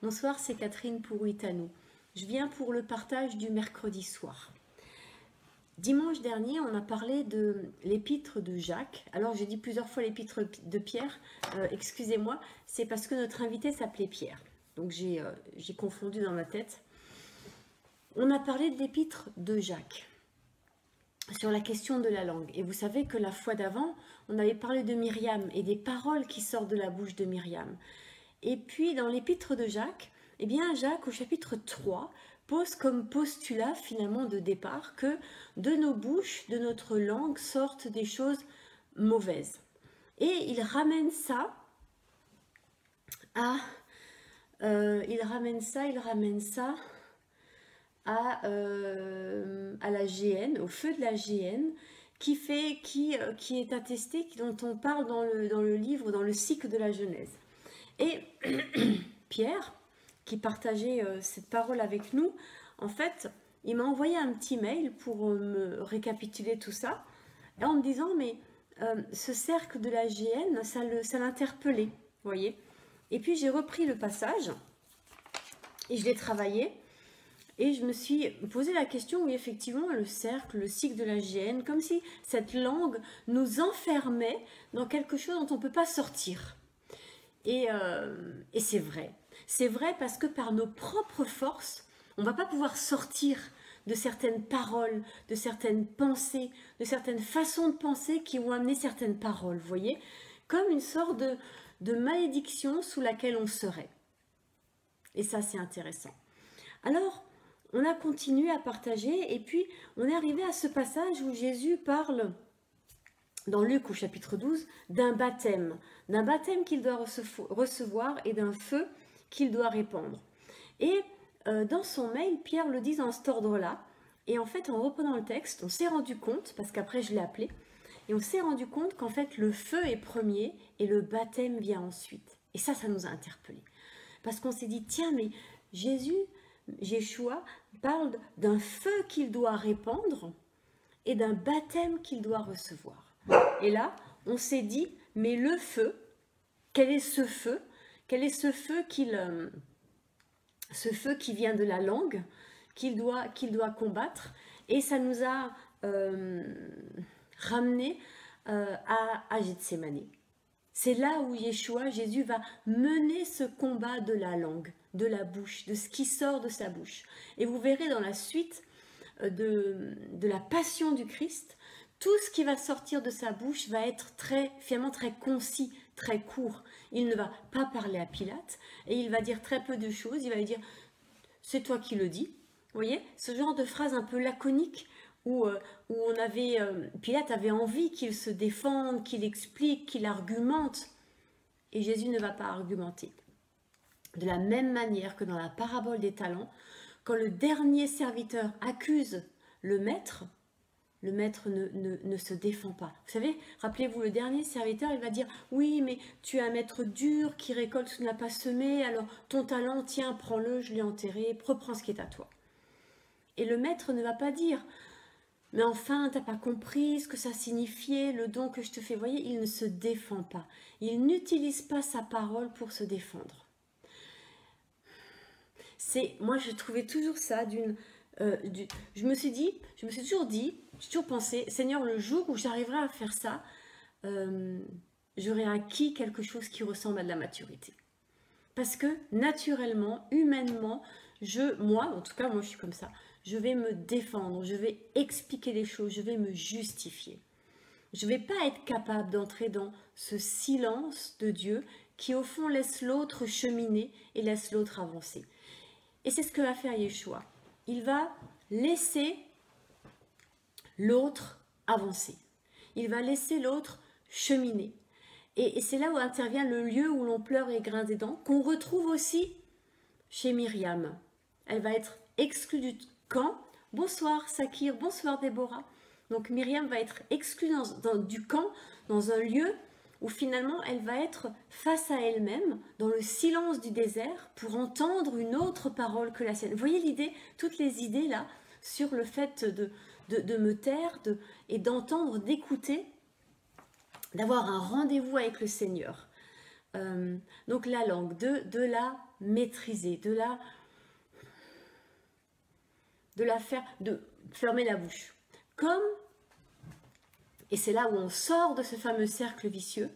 Bonsoir, c'est Catherine Pouruitano. Je viens pour le partage du mercredi soir. Dimanche dernier, on a parlé de l'épître de Jacques. Alors, j'ai dit plusieurs fois l'épître de Pierre. Excusez-moi, c'est parce que notre invité s'appelait Pierre. Donc, j'ai confondu dans ma tête. On a parlé de l'épître de Jacques sur la question de la langue. Et vous savez que la fois d'avant, on avait parlé de Myriam et des paroles qui sortent de la bouche de Myriam. Et puis, dans l'épître de Jacques, eh bien, Jacques, au chapitre 3, pose comme postulat, finalement, de départ, que de nos bouches, de notre langue, sortent des choses mauvaises. Et il ramène ça à... à la géhenne, au feu de la géhenne, qui est attesté, dont on parle dans le livre, dans le cycle de la Genèse. Et Pierre, qui partageait cette parole avec nous, en fait, il m'a envoyé un petit mail pour me récapituler tout ça, en me disant, mais ce cercle de la géhenne, ça l'interpellait, vous voyez. Et puis j'ai repris le passage, et je l'ai travaillé, et je me suis posé la question, oui, effectivement, le cercle, le cycle de la géhenne, comme si cette langue nous enfermait dans quelque chose dont on ne peut pas sortir. Et c'est vrai. C'est vrai parce que par nos propres forces, on ne va pas pouvoir sortir de certaines paroles, de certaines pensées, de certaines façons de penser qui vont amener certaines paroles, vous voyez, comme une sorte de malédiction sous laquelle on serait. Et ça, c'est intéressant. Alors, on a continué à partager et puis on est arrivé à ce passage où Jésus parle, dans Luc au chapitre 12, d'un baptême qu'il doit recevoir et d'un feu qu'il doit répandre. Et dans son mail, Pierre le dit dans cet ordre-là. Et en fait, en reprenant le texte, on s'est rendu compte, parce qu'après je l'ai appelé, et on s'est rendu compte qu'en fait, le feu est premier et le baptême vient ensuite. Et ça nous a interpellés. Parce qu'on s'est dit, tiens, mais Yeshua parle d'un feu qu'il doit répandre et d'un baptême qu'il doit recevoir. Et là, on s'est dit, mais le feu, quel est ce feu? Quel est ce feu qui vient de la langue, qu'il doit combattre? Et ça nous a ramené à Gethsémani. C'est là où Jésus va mener ce combat de la langue, de la bouche, de ce qui sort de sa bouche. Et vous verrez dans la suite de la passion du Christ, tout ce qui va sortir de sa bouche va être finalement très concis, très court. Il ne va pas parler à Pilate et il va dire très peu de choses. Il va lui dire, c'est toi qui le dis. Vous voyez, ce genre de phrase un peu laconique où Pilate avait envie qu'il se défende, qu'il explique, qu'il argumente. Et Jésus ne va pas argumenter. De la même manière que dans la parabole des talents, quand le dernier serviteur accuse le maître ne se défend pas. Vous savez, rappelez-vous, le dernier serviteur, il va dire, oui, mais tu es un maître dur qui récolte ce qu'il n'a pas semé, alors ton talent, tiens, prends-le, je l'ai enterré, reprends ce qui est à toi. Et le maître ne va pas dire, mais enfin, tu n'as pas compris ce que ça signifiait, le don que je te fais. Vous voyez, il ne se défend pas. Il n'utilise pas sa parole pour se défendre. Moi, je trouvais toujours ça je me suis toujours dit, j'ai toujours pensé, Seigneur, le jour où j'arriverai à faire ça, j'aurai acquis quelque chose qui ressemble à de la maturité. Parce que naturellement, humainement, moi, je suis comme ça, je vais me défendre, je vais expliquer les choses, je vais me justifier. Je ne vais pas être capable d'entrer dans ce silence de Dieu qui, au fond, laisse l'autre cheminer et laisse l'autre avancer. Et c'est ce que va faire Yeshua. Il va laisser l'autre avancer. Il va laisser l'autre cheminer. Et c'est là où intervient le lieu où l'on pleure et grince des dents, qu'on retrouve aussi chez Myriam. Elle va être exclue du camp. Bonsoir Sakir, bonsoir Déborah. Donc Myriam va être exclue du camp, dans un lieu où finalement elle va être face à elle-même, dans le silence du désert, pour entendre une autre parole que la sienne. Vous voyez l'idée, toutes les idées là, sur le fait de me taire et d'entendre, d'écouter, d'avoir un rendez-vous avec le Seigneur. Donc la langue, de la maîtriser, de fermer la bouche. Comme, et c'est là où on sort de ce fameux cercle vicieux,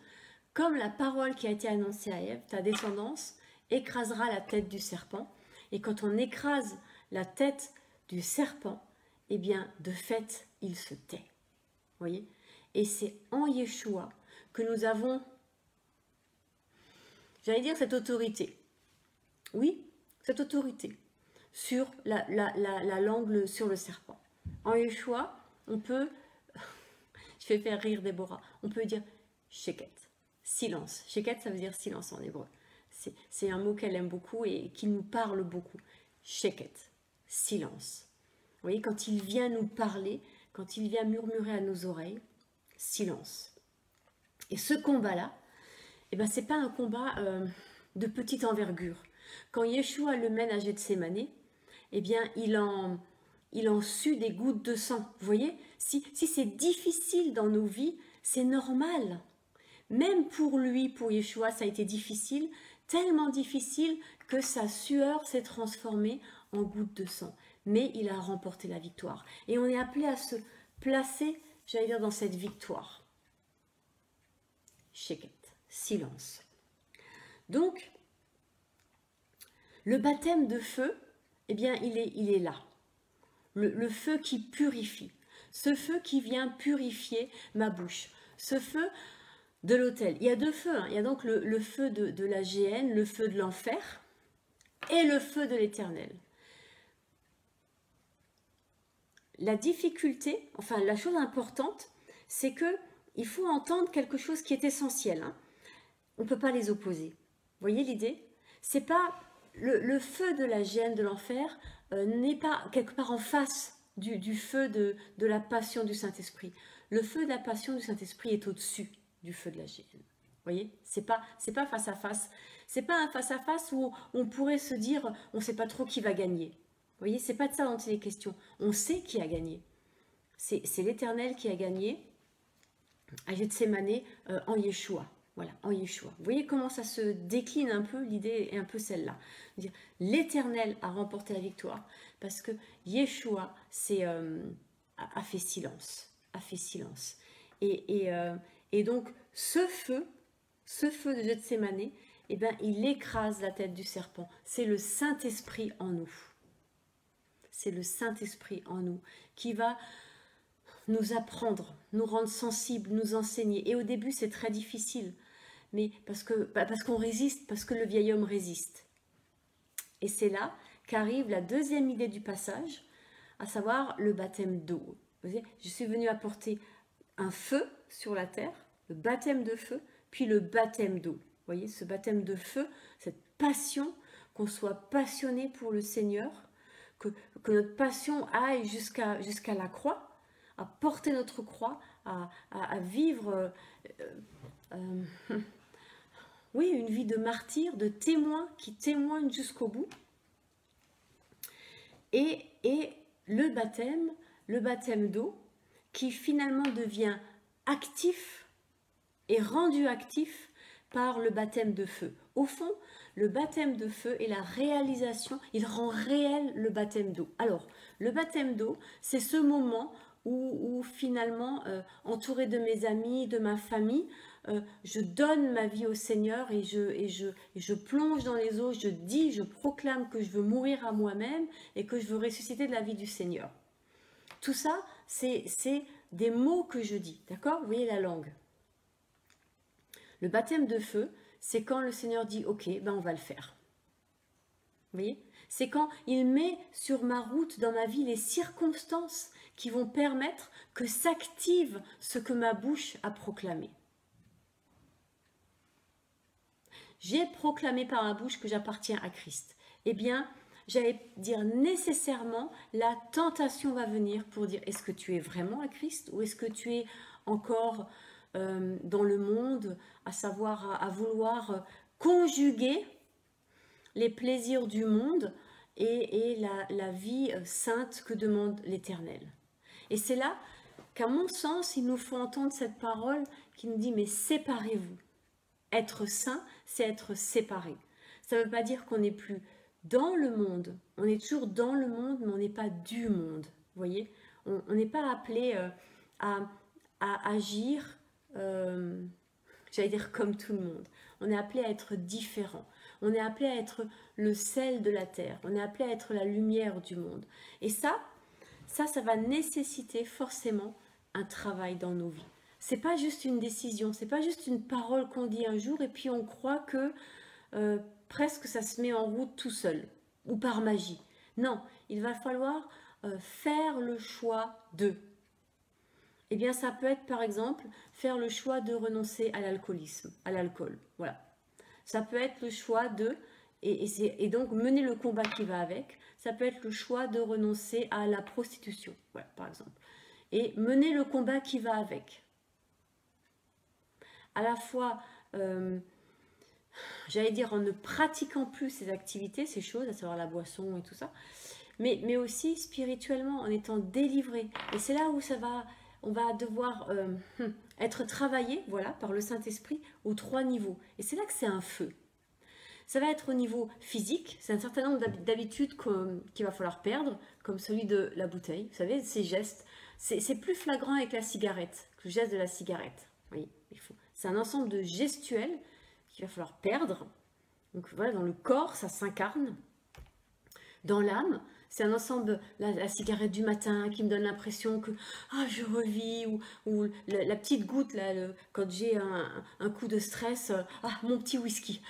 comme la parole qui a été annoncée à Ève, ta descendance écrasera la tête du serpent. Et quand on écrase la tête du serpent, eh bien, de fait, il se tait. Vous voyez? Et c'est en Yeshua que nous avons, j'allais dire, cette autorité. Oui, cette autorité sur la langue, sur le serpent. En Yeshua, on peut, je vais faire rire Déborah, on peut dire sheket, silence. Sheket, ça veut dire silence en hébreu. C'est un mot qu'elle aime beaucoup et qui nous parle beaucoup. Sheket, silence. Vous voyez, quand il vient nous parler, quand il vient murmurer à nos oreilles, silence. Et ce combat-là, eh ben, c'est pas un combat de petite envergure. Quand Yeshua le mène à Gethsémané, eh bien, il en sue des gouttes de sang. Vous voyez, si c'est difficile dans nos vies, c'est normal. Même pour lui, pour Yeshua, ça a été difficile, tellement difficile que sa sueur s'est transformée en gouttes de sang. Mais il a remporté la victoire. Et on est appelé à se placer, j'allais dire, dans cette victoire. Sheket, silence. Donc, le baptême de feu, eh bien, il est là. Le feu qui purifie. Ce feu qui vient purifier ma bouche. Ce feu de l'autel. Il y a deux feux. Il y a donc le feu de la géhenne, le feu de l'enfer et le feu de l'éternel. La difficulté, enfin la chose importante, c'est que il faut entendre quelque chose qui est essentiel. On ne peut pas les opposer. Vous voyez l'idée? C'est pas le feu de la géhenne, de l'enfer, n'est pas quelque part en face du feu de la passion du Saint-Esprit. Le feu de la passion du Saint-Esprit est au-dessus du feu de la géhenne. Vous voyez? C'est pas face à face. C'est pas un face à face où on pourrait se dire on ne sait pas trop qui va gagner. Vous voyez? C'est pas de ça dont il est question. On sait qui a gagné. C'est l'Éternel qui a gagné à Gethsémané en Yeshua. Voilà, en Yeshua. Vous voyez comment ça se décline un peu, l'idée est un peu celle-là. L'Éternel a remporté la victoire parce que Yeshua a fait silence. A fait silence. Et donc, ce feu de Gethsémané, eh ben, il écrase la tête du serpent. C'est le Saint-Esprit en nous. C'est le Saint-Esprit en nous qui va nous apprendre, nous rendre sensibles, nous enseigner. Et au début, c'est très difficile, mais parce qu'on résiste, parce que le vieil homme résiste. Et c'est là qu'arrive la deuxième idée du passage, à savoir le baptême d'eau. Je suis venue apporter un feu sur la terre, le baptême de feu, puis le baptême d'eau. Vous voyez, ce baptême de feu, cette passion, qu'on soit passionné pour le Seigneur, que notre passion aille jusqu'à la croix, à porter notre croix, à vivre oui, une vie de martyr, de témoin qui témoigne jusqu'au bout. Et le baptême d'eau, qui finalement devient actif et rendu actif par le baptême de feu. Au fond, le baptême de feu est la réalisation, il rend réel le baptême d'eau. Alors, le baptême d'eau, c'est ce moment où finalement, entouré de mes amis, de ma famille, je donne ma vie au Seigneur et je plonge dans les eaux, je proclame que je veux mourir à moi-même et que je veux ressusciter de la vie du Seigneur. Tout ça, c'est des mots que je dis, d'accord? Vous voyez la langue. Le baptême de feu, c'est quand le Seigneur dit « Ok, ben on va le faire ». Vous voyez? C'est quand il met sur ma route, dans ma vie, les circonstances qui vont permettre que s'active ce que ma bouche a proclamé. J'ai proclamé par ma bouche que j'appartiens à Christ. Eh bien, j'allais dire nécessairement, la tentation va venir pour dire, est-ce que tu es vraiment à Christ ou est-ce que tu es encore dans le monde, à savoir, à vouloir conjuguer les plaisirs du monde et la vie sainte que demande l'Éternel. Et c'est là qu'à mon sens, il nous faut entendre cette parole qui nous dit, mais séparez-vous. Être saint, c'est être séparé. Ça ne veut pas dire qu'on n'est plus dans le monde. On est toujours dans le monde, mais on n'est pas du monde. Vous voyez, on n'est pas appelé à agir, j'allais dire comme tout le monde. On est appelé à être différent. On est appelé à être le sel de la terre. On est appelé à être la lumière du monde. Et ça va nécessiter forcément un travail dans nos vies. C'est pas juste une décision, c'est pas juste une parole qu'on dit un jour et puis on croit que presque ça se met en route tout seul ou par magie. Non, il va falloir faire le choix de. Eh bien, ça peut être par exemple faire le choix de renoncer à l'alcoolisme, à l'alcool. Voilà. Ça peut être le choix de, et donc mener le combat qui va avec. Ça peut être le choix de renoncer à la prostitution, voilà, par exemple. Et mener le combat qui va avec. À la fois, j'allais dire, en ne pratiquant plus ces activités, ces choses, à savoir la boisson et tout ça, mais aussi spirituellement, en étant délivré. Et c'est là où on va devoir être travaillé, voilà, par le Saint-Esprit, aux 3 niveaux. Et c'est là que c'est un feu. Ça va être au niveau physique, c'est un certain nombre d'habitudes qu'il va falloir perdre, comme celui de la bouteille. Vous savez, ces gestes, c'est plus flagrant avec la cigarette, que le geste de la cigarette. Oui, c'est un ensemble de gestuels qu'il va falloir perdre. Donc voilà, dans le corps, ça s'incarne. Dans l'âme, c'est un ensemble, la cigarette du matin qui me donne l'impression que je revis, ou la petite goutte, là, quand j'ai un coup de stress, mon petit whisky,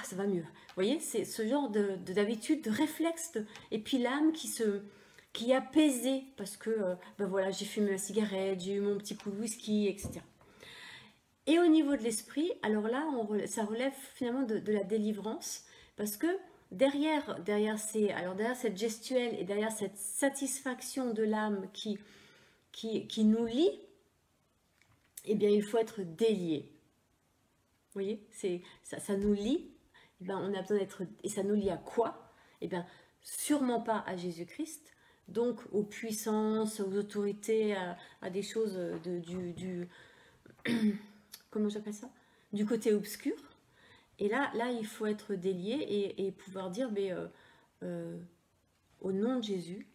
ça va mieux. Vous voyez, c'est ce genre d'habitude, de réflexe, et puis l'âme qui est apaisée, parce que voilà, j'ai fumé ma cigarette, j'ai eu mon petit coup de whisky, etc. Et au niveau de l'esprit, alors là, ça relève finalement de la délivrance, parce que derrière cette gestuelle et derrière cette satisfaction de l'âme qui nous lie, eh bien, il faut être délié. Vous voyez, ça nous lie. Eh bien, on a besoin d'être. Et ça nous lie à quoi? Eh bien, sûrement pas à Jésus-Christ, donc aux puissances, aux autorités, à des choses comment j'appelle ça? Du côté obscur. Et là, il faut être délié et pouvoir dire, mais au nom de Jésus,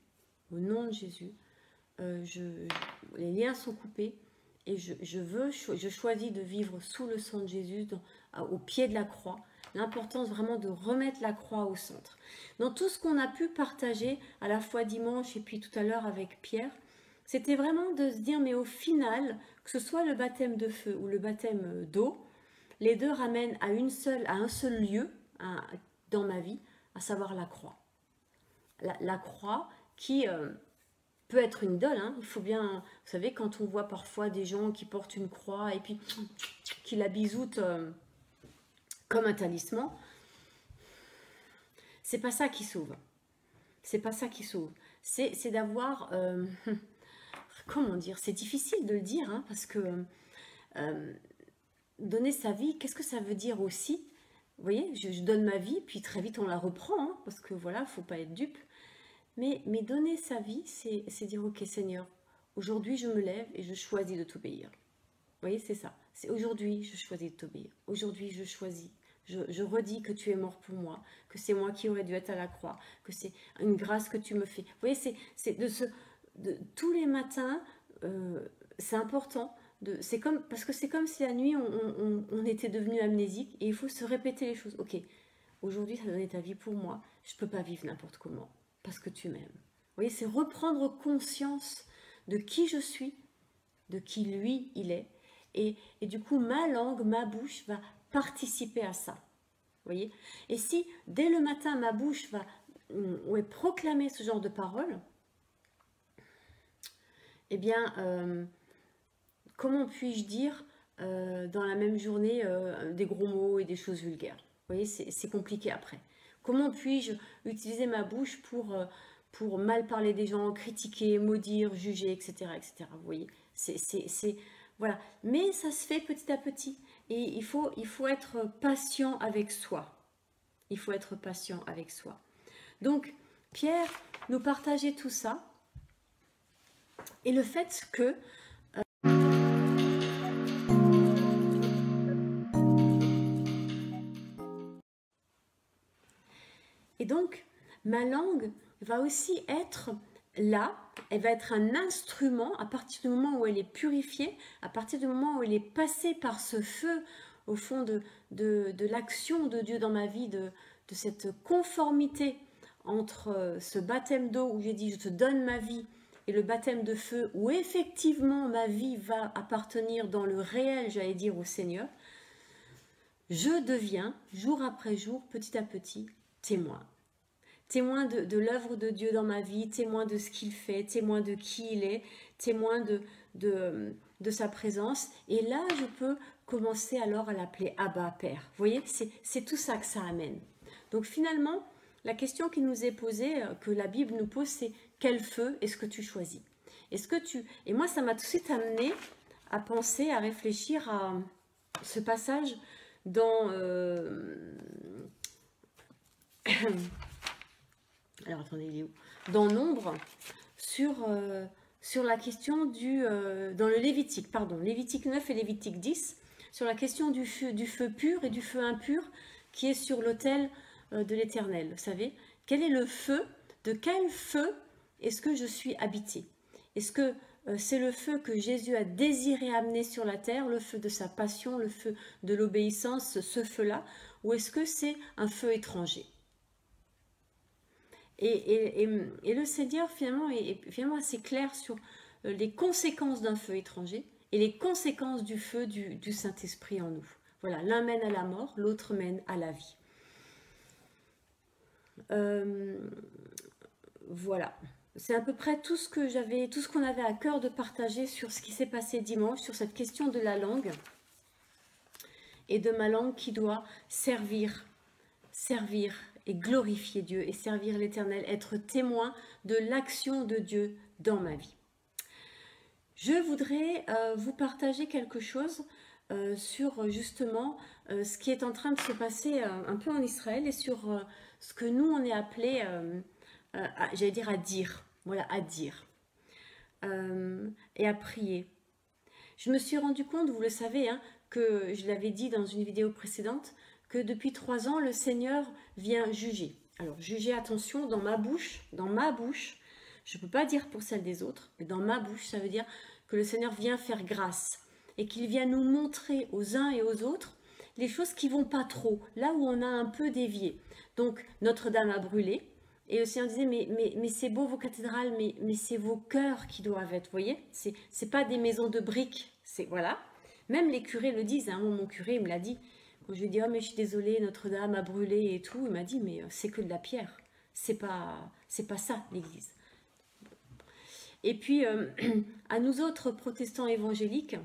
les liens sont coupés et je choisis de vivre sous le sang de Jésus, au pied de la croix. L'importance vraiment de remettre la croix au centre. Dans tout ce qu'on a pu partager, à la fois dimanche et puis tout à l'heure avec Pierre, c'était vraiment de se dire, mais au final, que ce soit le baptême de feu ou le baptême d'eau, les deux ramènent à un seul lieu dans ma vie, à savoir la croix. La croix qui peut être une idole. Il faut bien, vous savez, quand on voit parfois des gens qui portent une croix et puis qui la bisoutent comme un talisman, c'est pas ça qui sauve. C'est pas ça qui sauve. C'est d'avoir, comment dire, c'est difficile de le dire, parce que donner sa vie, qu'est-ce que ça veut dire aussi? Vous voyez, je donne ma vie, puis très vite on la reprend, parce que voilà, faut pas être dupe. Mais donner sa vie, c'est dire, ok Seigneur, aujourd'hui je me lève et je choisis de t'obéir. Vous voyez, c'est ça. C'est aujourd'hui je choisis de t'obéir. Aujourd'hui je choisis. Je redis que tu es mort pour moi, que c'est moi qui aurais dû être à la croix, que c'est une grâce que tu me fais. Vous voyez, c'est tous les matins, c'est important. Parce que c'est comme si la nuit, on était devenu amnésique et il faut se répéter les choses. Ok, aujourd'hui, tu as donné ta vie pour moi. Je ne peux pas vivre n'importe comment parce que tu m'aimes. Vous voyez, c'est reprendre conscience de qui je suis, de qui lui, il est. Et du coup, ma langue, ma bouche va participer à ça. Vous voyez? Et si, dès le matin, ma bouche va ouais, proclamer ce genre de paroles, eh bien, comment puis-je dire dans la même journée des gros mots et des choses vulgaires? Vous voyez, c'est compliqué après. Comment puis-je utiliser ma bouche pour mal parler des gens, critiquer, maudire, juger, etc. etc. Vous voyez, voilà. Mais ça se fait petit à petit. Et il faut être patient avec soi. Il faut être patient avec soi. Donc, Pierre nous partageait tout ça. Et le fait que et donc, ma langue va aussi être là, elle va être un instrument à partir du moment où elle est purifiée, à partir du moment où elle est passée par ce feu, au fond de l'action de Dieu dans ma vie, de cette conformité entre ce baptême d'eau où j'ai dit je te donne ma vie et le baptême de feu où effectivement ma vie va appartenir dans le réel, j'allais dire, au Seigneur. Je deviens, jour après jour, petit à petit, témoin. Témoin de l'œuvre de Dieu dans ma vie, témoin de ce qu'il fait, témoin de qui il est, témoin de sa présence. Et là, je peux commencer alors à l'appeler Abba, Père. Vous voyez, c'est tout ça que ça amène. Donc finalement, la question qui nous est posée, que la Bible nous pose, c'est quel feu est-ce que tu choisis? Et moi, ça m'a tout de suite amené à penser, à réfléchir à ce passage dans... alors attendez, il est où? Dans Nombre, sur la question dans le Lévitique, pardon, Lévitique 9 et Lévitique 10, sur la question du feu pur et du feu impur qui est sur l'autel de l'Éternel. Vous savez, quel est le feu? De quel feu est-ce que je suis habité? Est-ce que c'est le feu que Jésus a désiré amener sur la terre, le feu de sa passion, le feu de l'obéissance, ce feu-là, ou est-ce que c'est un feu étranger? Et le Seigneur finalement est assez clair sur les conséquences d'un feu étranger et les conséquences du feu du Saint-Esprit en nous. Voilà, l'un mène à la mort, l'autre mène à la vie. Voilà, c'est à peu près tout ce qu'on avait à cœur de partager sur ce qui s'est passé dimanche, sur cette question de la langue et de ma langue qui doit servir et glorifier Dieu et servir l'Éternel, être témoin de l'action de Dieu dans ma vie. Je voudrais vous partager quelque chose sur justement ce qui est en train de se passer un peu en Israël et sur ce que nous on est appelés, j'allais dire à dire, voilà, à dire et à prier. Je me suis rendu compte, vous le savez, hein, que je l'avais dit dans une vidéo précédente, que depuis 3 ans, le Seigneur vient juger. Alors, juger, attention, dans ma bouche, je ne peux pas dire pour celle des autres, mais dans ma bouche, ça veut dire que le Seigneur vient faire grâce et qu'il vient nous montrer aux uns et aux autres les choses qui vont pas trop, là où on a un peu dévié. Donc, Notre-Dame a brûlé, et le Seigneur disait, mais c'est beau vos cathédrales, mais c'est vos cœurs qui doivent être, vous voyez, c'est pas des maisons de briques, c'est, voilà. Même les curés le disent, hein, mon curé il me l'a dit, quand je lui ai dit, oh mais je suis désolée, Notre-Dame a brûlé et tout, il m'a dit, mais c'est que de la pierre, c'est pas ça l'église. Et puis, à nous autres protestants évangéliques,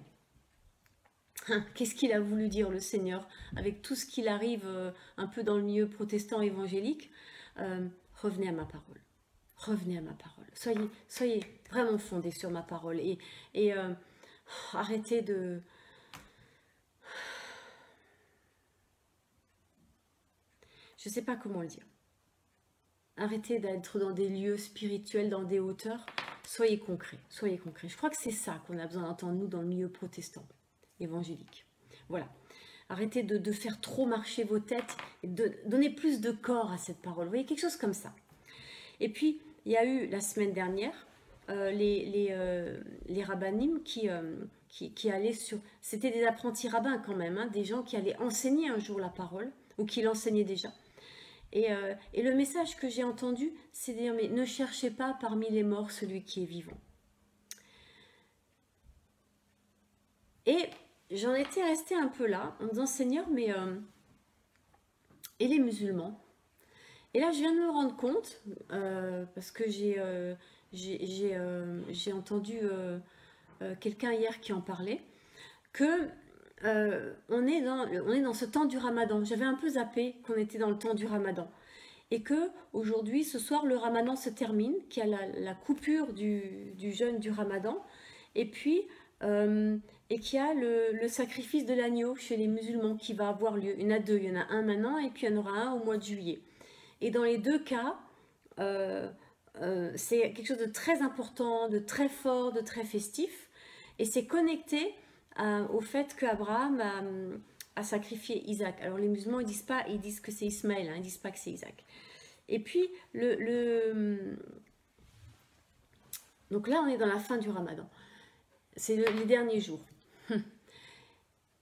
qu'est-ce qu'il a voulu dire le Seigneur avec tout ce qu'il arrive un peu dans le milieu protestant évangélique? Revenez à ma parole. Revenez à ma parole. Soyez vraiment fondés sur ma parole et arrêtez de... Je ne sais pas comment le dire. Arrêtez d'être dans des lieux spirituels, dans des hauteurs. Soyez concrets, soyez concrets. Je crois que c'est ça qu'on a besoin d'entendre, nous, dans le milieu protestant évangélique. Voilà. Arrêtez de faire trop marcher vos têtes et de donner plus de corps à cette parole. Vous voyez, quelque chose comme ça. Et puis, il y a eu la semaine dernière les rabbinim qui allaient sur... C'était des apprentis rabbins quand même, hein, des gens qui allaient enseigner un jour la parole, ou qui l'enseignaient déjà. Et le message que j'ai entendu, c'est de dire, mais ne cherchez pas parmi les morts celui qui est vivant. Et j'en étais restée un peu là, en me disant, Seigneur, mais et les musulmans? Et là, je viens de me rendre compte, parce que j'ai entendu quelqu'un hier qui en parlait, que on est dans ce temps du Ramadan. J'avais un peu zappé qu'on était dans le temps du Ramadan. Et que aujourd'hui, ce soir, le Ramadan se termine, qu'il y a la coupure du jeûne du Ramadan, et puis et qu'il y a le sacrifice de l'agneau chez les musulmans qui va avoir lieu. Il y en a deux, il y en a un maintenant, et puis il y en aura un au mois de juillet. Et dans les deux cas, c'est quelque chose de très important, de très fort, de très festif, et c'est connecté au fait qu'Abraham a sacrifié Isaac. Alors les musulmans ils disent que c'est Ismaël, hein, ils disent pas que c'est Isaac. Et puis donc là on est dans la fin du Ramadan, c'est les derniers jours.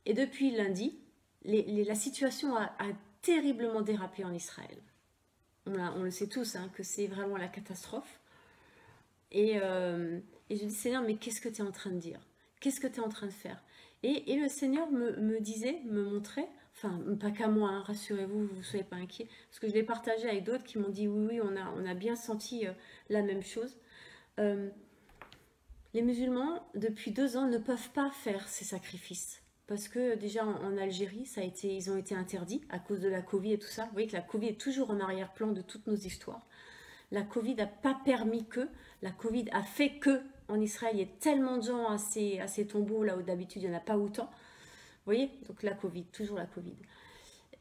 Et depuis lundi, la situation a terriblement dérapé en Israël. On le sait tous, hein, que c'est vraiment la catastrophe. Et je dis, Seigneur, mais qu'est-ce que tu es en train de dire? Qu'est-ce que tu es en train de faire? Et le Seigneur me disait, me montrait, enfin, pas qu'à moi, hein, rassurez-vous, vous ne soyez pas inquiets, parce que je l'ai partagé avec d'autres qui m'ont dit, oui, on a bien senti la même chose. Les musulmans, depuis 2 ans, ne peuvent pas faire ces sacrifices. Parce que déjà en Algérie, ils ont été interdits à cause de la Covid et tout ça. Vous voyez que la Covid est toujours en arrière-plan de toutes nos histoires. La Covid n'a pas permis que, la Covid a fait que, en Israël, il y a tellement de gens à ces tombeaux, là où d'habitude il n'y en a pas autant. Vous voyez, donc la Covid, toujours la Covid.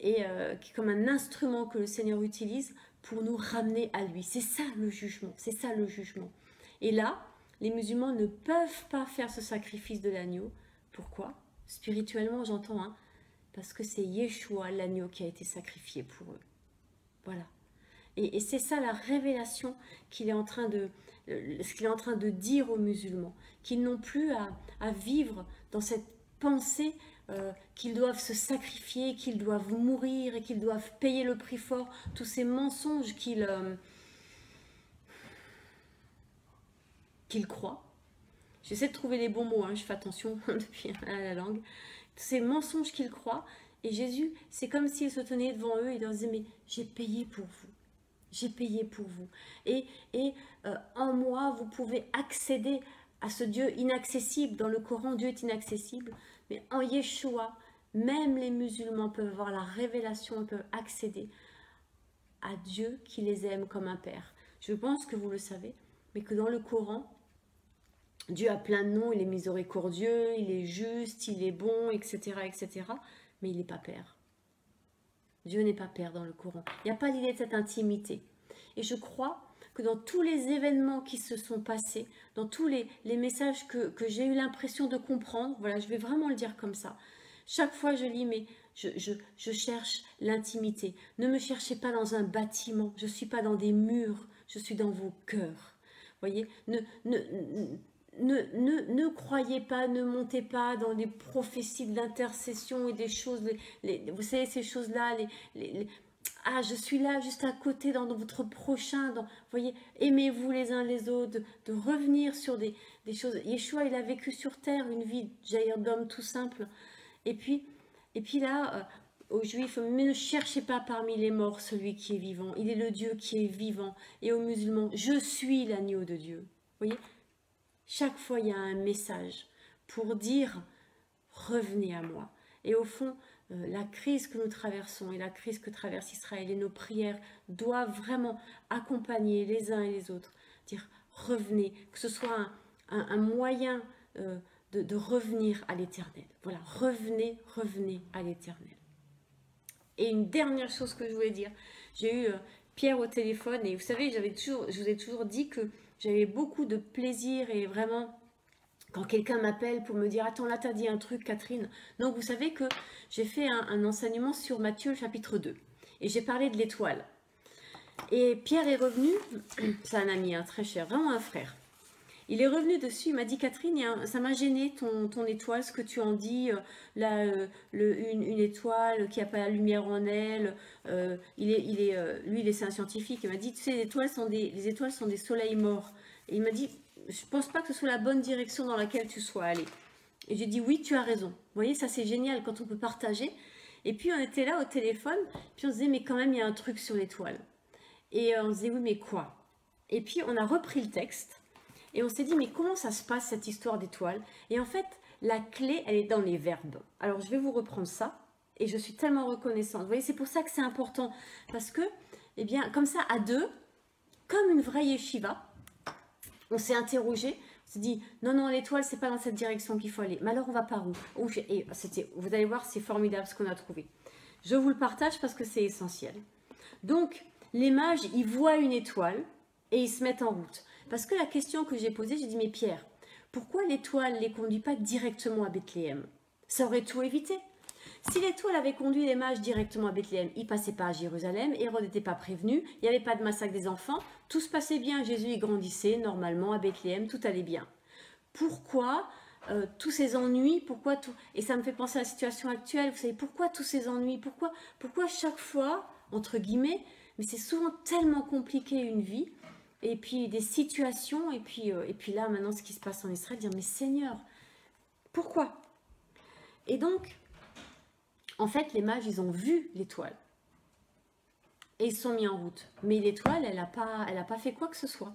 Et qui est comme un instrument que le Seigneur utilise pour nous ramener à lui. C'est ça le jugement, c'est ça le jugement. Et là, les musulmans ne peuvent pas faire ce sacrifice de l'agneau. Pourquoi? Spirituellement, j'entends, hein, parce que c'est Yeshua, l'agneau, qui a été sacrifié pour eux. Voilà. Et c'est ça la révélation qu'il est en train de dire aux musulmans, qu'ils n'ont plus à vivre dans cette pensée qu'ils doivent se sacrifier, qu'ils doivent mourir et qu'ils doivent payer le prix fort, tous ces mensonges qu'ils croient. J'essaie de trouver les bons mots, hein, je fais attention depuis à la langue. Tous ces mensonges qu'ils croient, et Jésus, c'est comme s'il se tenait devant eux et leur disait, mais j'ai payé pour vous. J'ai payé pour vous. Et en moi, vous pouvez accéder à ce Dieu inaccessible. Dans le Coran, Dieu est inaccessible. Mais en Yeshua, même les musulmans peuvent avoir la révélation, ils peuvent accéder à Dieu qui les aime comme un père. Je pense que vous le savez, mais que dans le Coran, Dieu a plein de noms, il est miséricordieux, il est juste, il est bon, etc., etc. Mais il n'est pas père. Dieu n'est pas père dans le Coran. Il n'y a pas l'idée de cette intimité. Et je crois que dans tous les événements qui se sont passés, dans tous les messages que j'ai eu l'impression de comprendre, voilà, je vais vraiment le dire comme ça. Chaque fois je lis, mais je cherche l'intimité. Ne me cherchez pas dans un bâtiment, je ne suis pas dans des murs, je suis dans vos cœurs. Voyez, ne croyez pas, ne montez pas dans des prophéties d'intercession et des choses, vous savez ces choses-là, ah je suis là juste à côté dans votre prochain, voyez, aimez-vous les uns les autres, de revenir sur des choses. Yeshua il a vécu sur terre une vie d'homme tout simple, et puis là, aux Juifs, mais ne cherchez pas parmi les morts celui qui est vivant, il est le Dieu qui est vivant, et aux musulmans, je suis l'agneau de Dieu, voyez. Chaque fois, il y a un message pour dire « revenez à moi ». Et au fond, la crise que nous traversons et la crise que traverse Israël et nos prières doivent vraiment accompagner les uns et les autres. Dire « revenez », que ce soit un moyen de revenir à l'éternel. Voilà, revenez à l'éternel. Et une dernière chose que je voulais dire, j'ai eu Pierre au téléphone et vous savez, je vous ai toujours dit que j'avais beaucoup de plaisir et vraiment, quand quelqu'un m'appelle pour me dire « Attends, là, tu as dit un truc, Catherine. » Donc, vous savez que j'ai fait un enseignement sur Matthieu, chapitre 2. Et j'ai parlé de l'étoile. Et Pierre est revenu, c'est un ami, hein, très cher, vraiment un frère. Il est revenu dessus, il m'a dit « Catherine, ça m'a gêné ton étoile, ce que tu en dis, une étoile qui n'a pas la lumière en elle. Lui, c'est un scientifique, il m'a dit « Tu sais, les étoiles sont des soleils morts. » Et il m'a dit « Je ne pense pas que ce soit la bonne direction dans laquelle tu sois allé. » Et j'ai dit « Oui, tu as raison. » Vous voyez, ça c'est génial quand on peut partager. Et puis on était là au téléphone, puis on se disait « Mais quand même, il y a un truc sur l'étoile. » Et on se dit, oui, mais quoi? Et puis, on a repris le texte et on s'est dit, mais comment ça se passe, cette histoire d'étoiles? Et en fait, la clé, elle est dans les verbes. Alors, je vais vous reprendre ça et je suis tellement reconnaissante. Vous voyez, c'est pour ça que c'est important parce que, eh bien, comme ça, à deux, comme une vraie yeshiva, on s'est interrogé, on s'est dit, non, non, l'étoile, c'est pas dans cette direction qu'il faut aller. Mais alors, on va par où? Et vous allez voir, c'est formidable ce qu'on a trouvé. Je vous le partage parce que c'est essentiel. Donc, les mages, ils voient une étoile et ils se mettent en route. Parce que la question que j'ai posée, j'ai dit, mais Pierre, pourquoi l'étoile ne les conduit pas directement à Bethléem? Ça aurait tout évité. Si l'étoile avait conduit les mages directement à Bethléem, ils ne passaient pas à Jérusalem, Hérode n'était pas prévenu, il n'y avait pas de massacre des enfants, tout se passait bien, Jésus y grandissait normalement à Bethléem, tout allait bien. Pourquoi tous ces ennuis, pourquoi tout... Et ça me fait penser à la situation actuelle, vous savez, pourquoi tous ces ennuis, pourquoi chaque fois, entre guillemets, mais c'est souvent tellement compliqué une vie, et puis des situations, et puis là maintenant ce qui se passe en Israël, dire mais Seigneur, pourquoi? Et donc, en fait, les mages, ils ont vu l'étoile. Et ils se sont mis en route. Mais l'étoile, elle n'a pas fait quoi que ce soit.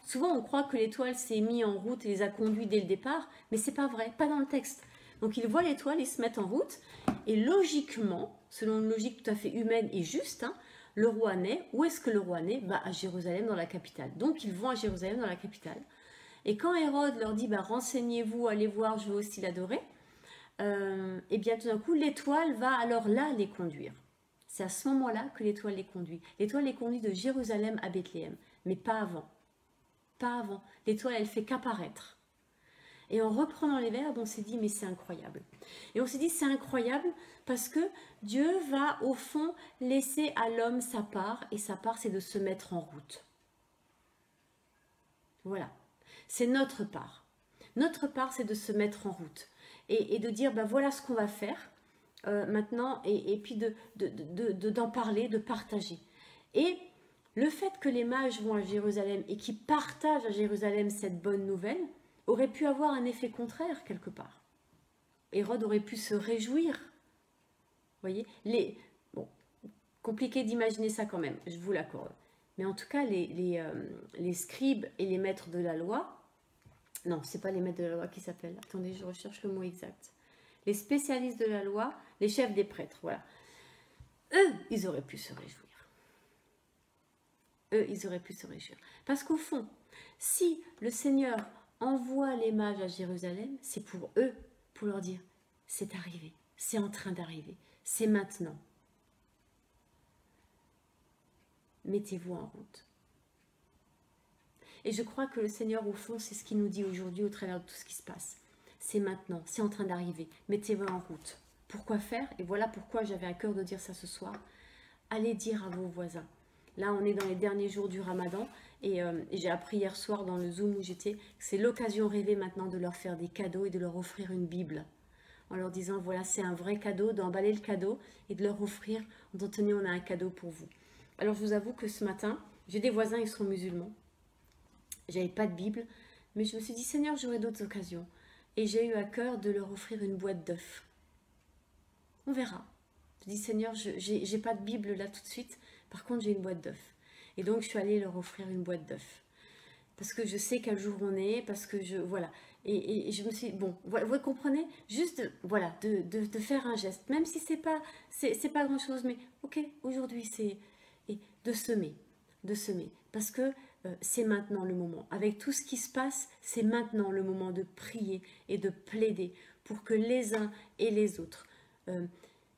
Souvent, on croit que l'étoile s'est mise en route et les a conduits dès le départ, mais c'est pas vrai, pas dans le texte. Donc, ils voient l'étoile, ils se mettent en route, et logiquement, selon une logique tout à fait humaine et juste, hein, le roi naît. Où est-ce que le roi naît? À Jérusalem, dans la capitale. Donc, ils vont à Jérusalem, dans la capitale. Et quand Hérode leur dit, renseignez-vous, allez voir, je veux aussi l'adorer, et bien tout d'un coup, l'étoile va alors là les conduire. C'est à ce moment-là que l'étoile les conduit. L'étoile les conduit de Jérusalem à Bethléem, mais pas avant. Pas avant. L'étoile, elle fait qu'apparaître. Et en reprenant les verbes, on s'est dit, mais c'est incroyable. Et on s'est dit, c'est incroyable parce que Dieu va, au fond, laisser à l'homme sa part, et sa part, c'est de se mettre en route. Voilà. C'est notre part. Notre part, c'est de se mettre en route. Et de dire, voilà ce qu'on va faire maintenant, et puis d'en parler, de partager. Et le fait que les mages vont à Jérusalem et qu'ils partagent à Jérusalem cette bonne nouvelle aurait pu avoir un effet contraire quelque part. Hérode aurait pu se réjouir. Vous voyez, bon, compliqué d'imaginer ça quand même, je vous l'accorde. Mais en tout cas, les scribes et les maîtres de la loi, non, c'est pas les maîtres de la loi qui s'appellent. Attendez, je recherche le mot exact. Les spécialistes de la loi, les chefs des prêtres, voilà. Eux, ils auraient pu se réjouir. Eux, ils auraient pu se réjouir. Parce qu'au fond, si le Seigneur envoie les mages à Jérusalem, c'est pour eux, pour leur dire, c'est arrivé, c'est en train d'arriver, c'est maintenant. Mettez-vous en route. Et je crois que le Seigneur, au fond, c'est ce qu'il nous dit aujourd'hui au travers de tout ce qui se passe. C'est maintenant, c'est en train d'arriver. Mettez-vous en route. Pourquoi faire? Et voilà pourquoi j'avais à cœur de dire ça ce soir. Allez dire à vos voisins. Là, on est dans les derniers jours du Ramadan. Et j'ai appris hier soir dans le Zoom où j'étais que c'est l'occasion rêvée maintenant de leur faire des cadeaux et de leur offrir une Bible. En leur disant, voilà, c'est un vrai cadeau, d'emballer le cadeau et de leur offrir, en disant, tenez, on a un cadeau pour vous. Alors, je vous avoue que ce matin, j'ai des voisins, ils sont musulmans. J'avais pas de Bible, mais je me suis dit, Seigneur, j'aurai d'autres occasions. Et j'ai eu à cœur de leur offrir une boîte d'œufs. On verra. Je dis, Seigneur, j'ai pas de Bible là tout de suite. Par contre, j'ai une boîte d'œufs. Et donc, je suis allée leur offrir une boîte d'œufs. Parce que je sais quel jour on est, parce que voilà. Et je me suis dit, bon, vous comprenez? Juste, voilà, de faire un geste. Même si c'est pas grand-chose, mais ok, aujourd'hui, c'est de semer. De semer. Parce que c'est maintenant le moment. Avec tout ce qui se passe, c'est maintenant le moment de prier et de plaider pour que les uns et les autres,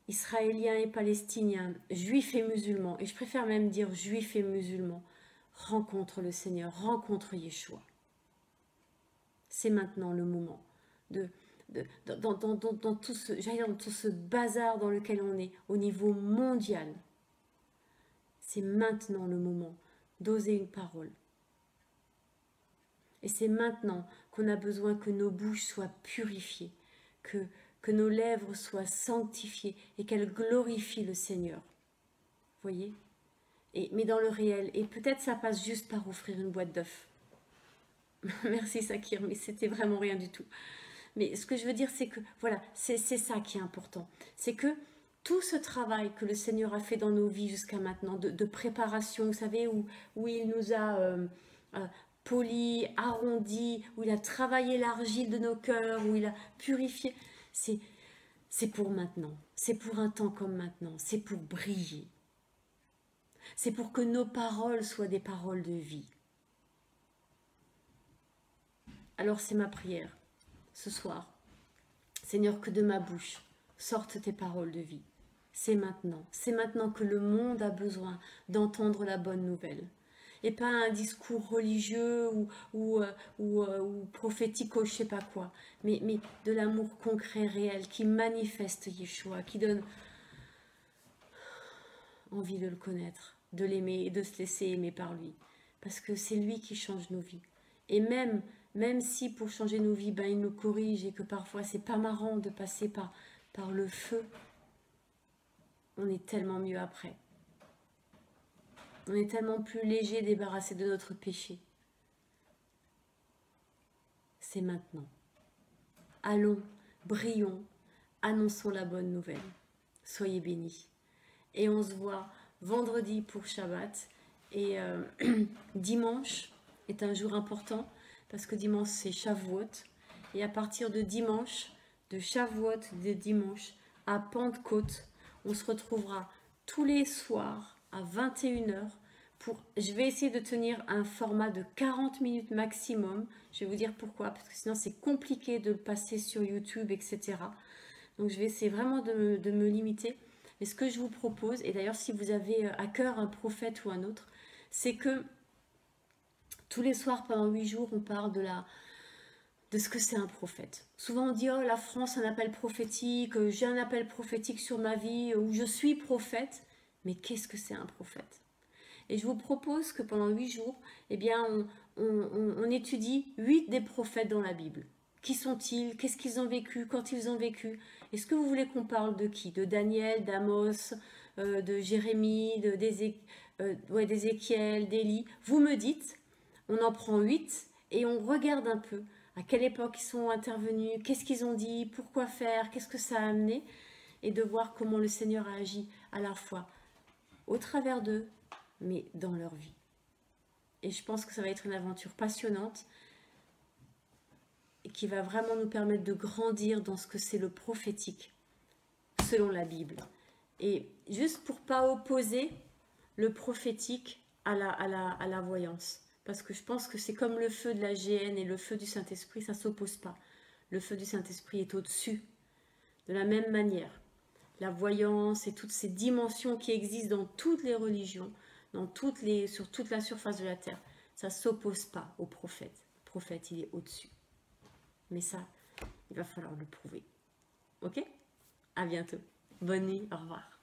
Israéliens et Palestiniens, Juifs et musulmans, et je préfère même dire Juifs et musulmans, rencontrent le Seigneur, rencontrent Yeshua. C'est maintenant le moment dans tout ce bazar dans lequel on est au niveau mondial. C'est maintenant le moment d'oser une parole. Et c'est maintenant qu'on a besoin que nos bouches soient purifiées, que nos lèvres soient sanctifiées et qu'elles glorifient le Seigneur. Vous voyez? Mais dans le réel. Et peut-être ça passe juste par offrir une boîte d'œufs. Merci Sakir, mais c'était vraiment rien du tout. Mais ce que je veux dire, c'est que, voilà, c'est ça qui est important. C'est que tout ce travail que le Seigneur a fait dans nos vies jusqu'à maintenant, de préparation, vous savez, où il nous a polis, arrondis, où il a travaillé l'argile de nos cœurs, où il a purifié, c'est pour maintenant, c'est pour un temps comme maintenant, c'est pour briller. C'est pour que nos paroles soient des paroles de vie. Alors c'est ma prière ce soir. Seigneur, que de ma bouche sortent tes paroles de vie. C'est maintenant que le monde a besoin d'entendre la bonne nouvelle. Et pas un discours religieux ou prophétique ou je sais pas quoi, mais de l'amour concret, réel, qui manifeste Yeshua, qui donne envie de le connaître, de l'aimer et de se laisser aimer par lui. Parce que c'est lui qui change nos vies. Et même si pour changer nos vies, il nous corrige et que parfois c'est pas marrant de passer par le feu, on est tellement mieux après. On est tellement plus léger, débarrassé de notre péché. C'est maintenant. Allons, brillons, annonçons la bonne nouvelle. Soyez bénis. Et on se voit vendredi pour Shabbat. Et dimanche est un jour important parce que dimanche c'est Shavuot. Et à partir de dimanche, de Shavuot, de dimanche à Pentecôte, on se retrouvera tous les soirs à 21h. Je vais essayer de tenir un format de 40 minutes maximum. Je vais vous dire pourquoi, parce que sinon c'est compliqué de le passer sur YouTube, etc. Donc je vais essayer vraiment de me limiter. Mais ce que je vous propose, et d'ailleurs si vous avez à cœur un prophète ou un autre, c'est que tous les soirs pendant 8 jours, on parle de ce que c'est un prophète. Souvent on dit, oh la France, un appel prophétique, j'ai un appel prophétique sur ma vie, ou je suis prophète. Mais qu'est-ce que c'est un prophète? Et je vous propose que pendant 8 jours, eh bien, on étudie 8 des prophètes dans la Bible. Qui sont-ils? Qu'est-ce qu'ils ont vécu? Quand ils ont vécu? Est-ce que vous voulez qu'on parle de qui? De Daniel, d'Amos, de Jérémie, d'Ézéchiel, d'Élie? Vous me dites, on en prend 8 et on regarde un peu à quelle époque ils sont intervenus, qu'est-ce qu'ils ont dit, pourquoi faire, qu'est-ce que ça a amené, et de voir comment le Seigneur a agi à la fois au travers d'eux, mais dans leur vie. Et je pense que ça va être une aventure passionnante et qui va vraiment nous permettre de grandir dans ce que c'est le prophétique selon la Bible. Et juste pour pas opposer le prophétique à la voyance, parce que je pense que c'est comme le feu de la GN et le feu du Saint-Esprit, ça ne s'oppose pas. Le feu du Saint-Esprit est au-dessus. De la même manière, la voyance et toutes ces dimensions qui existent dans toutes les religions, sur toute la surface de la terre, ça ne s'oppose pas au prophète. Le prophète, il est au-dessus. Mais ça, il va falloir le prouver. Ok? À bientôt. Bonne nuit, au revoir.